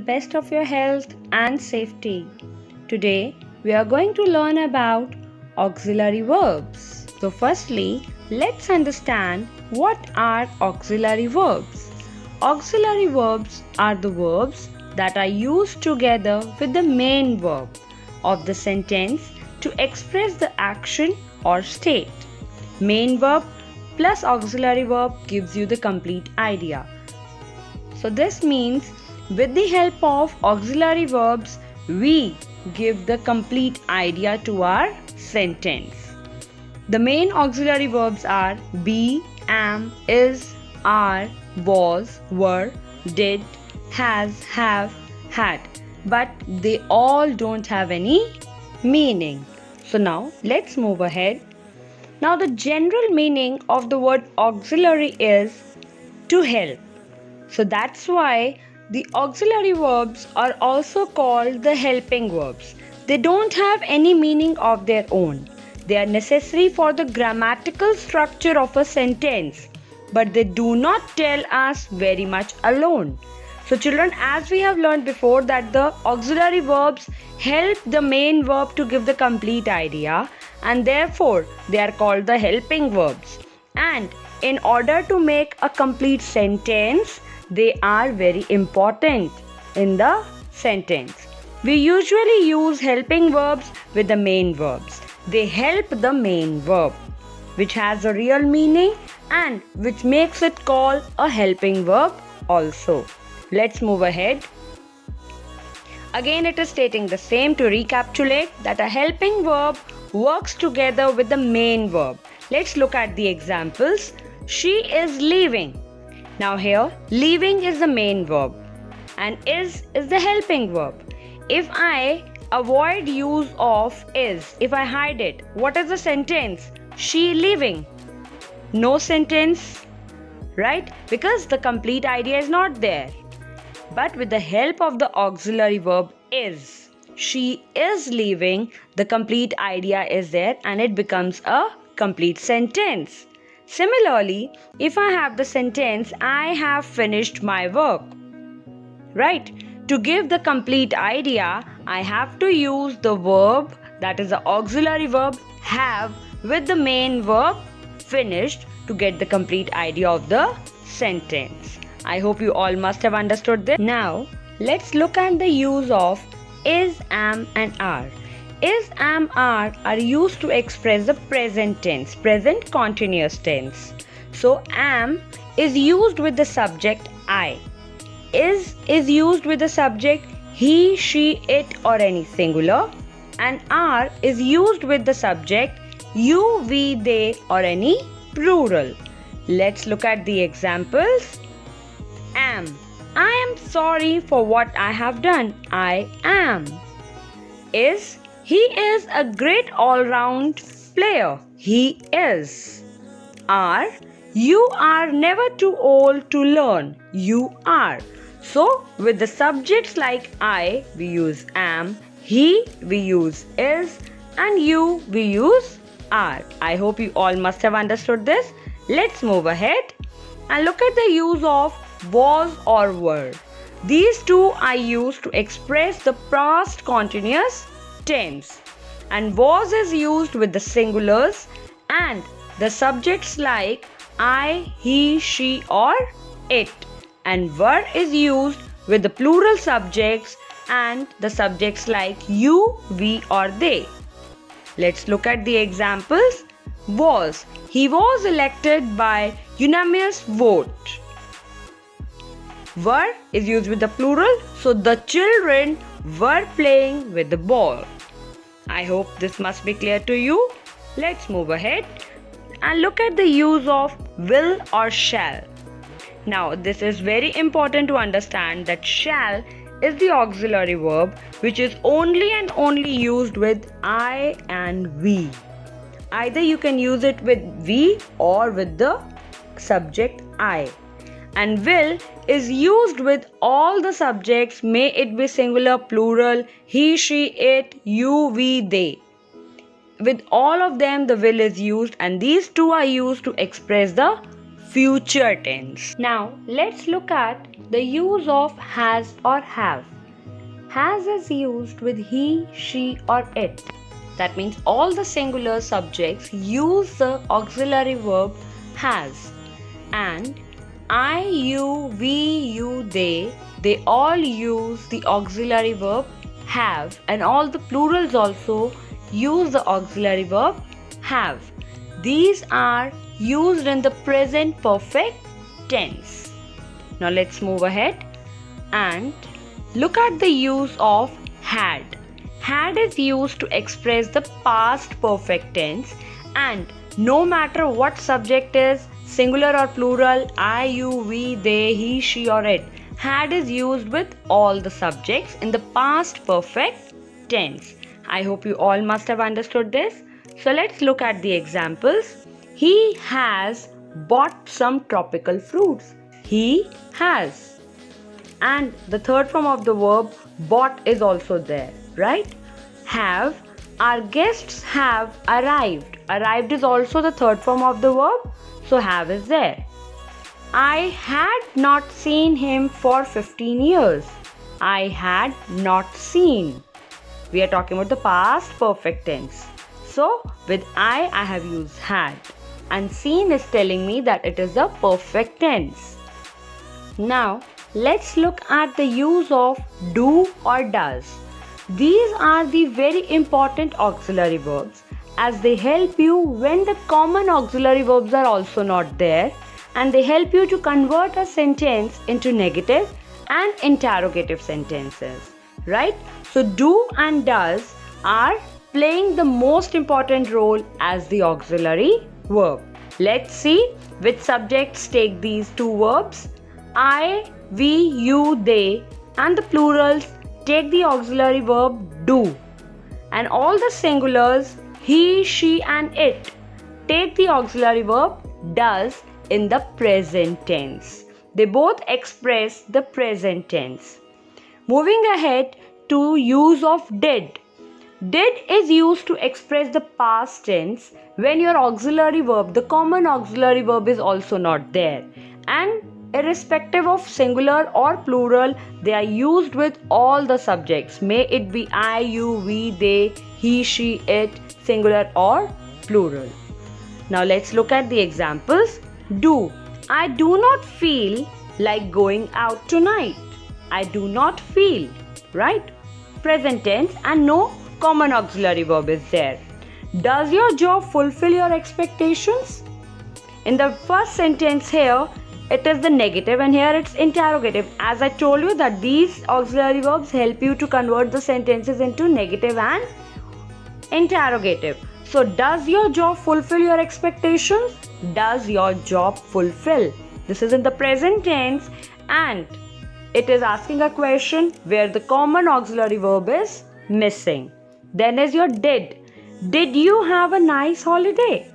best of your health and safety. Today, we are going to learn about auxiliary verbs. So, firstly, let's understand what are auxiliary verbs. Auxiliary verbs are the verbs that are used together with the main verb of the sentence to express the action or state. Main verb plus auxiliary verb gives you the complete idea. So this means with the help of auxiliary verbs, we give the complete idea to our sentence. The main auxiliary verbs are be, am, is, are, was, were, did, has, have, had. But they all don't have any meaning. So now let's move ahead. Now the general meaning of the word auxiliary is to help. So that's why the auxiliary verbs are also called the helping verbs. They don't have any meaning of their own. They are necessary for the grammatical structure of a sentence, but they do not tell us very much alone. So children, as we have learned before that the auxiliary verbs help the main verb to give the complete idea, and therefore they are called the helping verbs. And in order to make a complete sentence, they are very important in the sentence. We usually use helping verbs with the main verbs. They help the main verb, which has a real meaning and which makes it called a helping verb also. Let's move ahead. Again, it is stating the same. To recapitulate, that a helping verb works together with the main verb. Let's look at the examples. She is leaving. Now here, leaving is the main verb and is the helping verb. If I avoid use of is, if I hide it, what is the sentence? She leaving. No sentence, right? Because the complete idea is not there. But with the help of the auxiliary verb is, she is leaving, the complete idea is there and it becomes a complete sentence. Similarly, if I have the sentence, I have finished my work, right? To give the complete idea, I have to use the verb, that is the auxiliary verb, have with the main verb, finished, to get the complete idea of the sentence. I hope you all must have understood this. Now, let's look at the use of is, am and are. Is, am, are used to express the present tense, present continuous tense. So, am is used with the subject I. Is used with the subject he, she, it or any singular. And are is used with the subject you, we, they or any plural. Let's look at the examples. Am. I am sorry for what I have done. I am. Is. He is a great all-round player. He is. Are. You are never too old to learn. You are. So, with the subjects like I, we use am. He, we use is. And you, we use are. I hope you all must have understood this. Let's move ahead and look at the use of was or were. These two are used to express the past continuous tense, and was is used with the singulars and the subjects like I, he, she or it, and were is used with the plural subjects and the subjects like you, we or they. Let's look at the examples. Was. He was elected by unanimous vote. Were is used with the plural, so the children were playing with the ball. I hope this must be clear to you. Let's move ahead and look at the use of will or shall. Now, this is very important to understand that shall is the auxiliary verb which is only and only used with I and we. Either you can use it with we or with the subject I. And will is used with all the subjects, may it be singular, plural, he, she, it, you, we, they. With all of them, the will is used, and these two are used to express the future tense. Now, let's look at the use of has or have. Has is used with he, she or it. That means all the singular subjects use the auxiliary verb has. And I, you, we, you, they all use the auxiliary verb have, and all the plurals also use the auxiliary verb have. These are used in the present perfect tense. Now let's move ahead and look at the use of had. Had is used to express the past perfect tense, and no matter what subject is, singular or plural, I, you, we, they, he, she or it, had is used with all the subjects in the past perfect tense. I hope you all must have understood this. So let's look at the examples. He has bought some tropical fruits. He has. And the third form of the verb bought is also there, right? Have. Our guests have arrived. Arrived is also the third form of the verb, so have is there. I had not seen him for 15 years. I had not seen. We are talking about the past perfect tense. So with I have used had, and seen is telling me that it is the perfect tense. Now let's look at the use of do or does. These are the very important auxiliary verbs, as they help you when the common auxiliary verbs are also not there, and they help you to convert a sentence into negative and interrogative sentences, right? So do and does are playing the most important role as the auxiliary verb. Let's see which subjects take these two verbs. I, we, you, they, and the plurals take the auxiliary verb do, and all the singulars he, she and it take the auxiliary verb does in the present tense. They both express the present tense. Moving ahead to use of did. Did is used to express the past tense when your auxiliary verb, the common auxiliary verb, is also not there, and irrespective of singular or plural, they are used with all the subjects. May it be I, you, we, they, he, she, it, singular or plural. Now let's look at the examples. Do. I do not feel like going out tonight. I do not feel, right? Present tense, and no common auxiliary verb is there. Does your job fulfill your expectations? In the first sentence here, it is the negative, and here it's interrogative. As I told you that these auxiliary verbs help you to convert the sentences into negative and interrogative. So does your job fulfill your expectations? Does your job fulfill? This is in the present tense, and it is asking a question where the common auxiliary verb is missing. Then is your did. Did you have a nice holiday?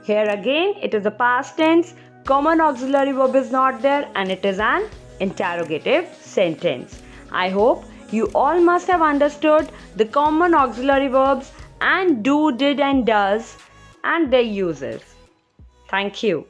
Here again it is a past tense. Common auxiliary verb is not there, and it is an interrogative sentence. I hope you all must have understood the common auxiliary verbs and do, did and does and their uses. Thank you.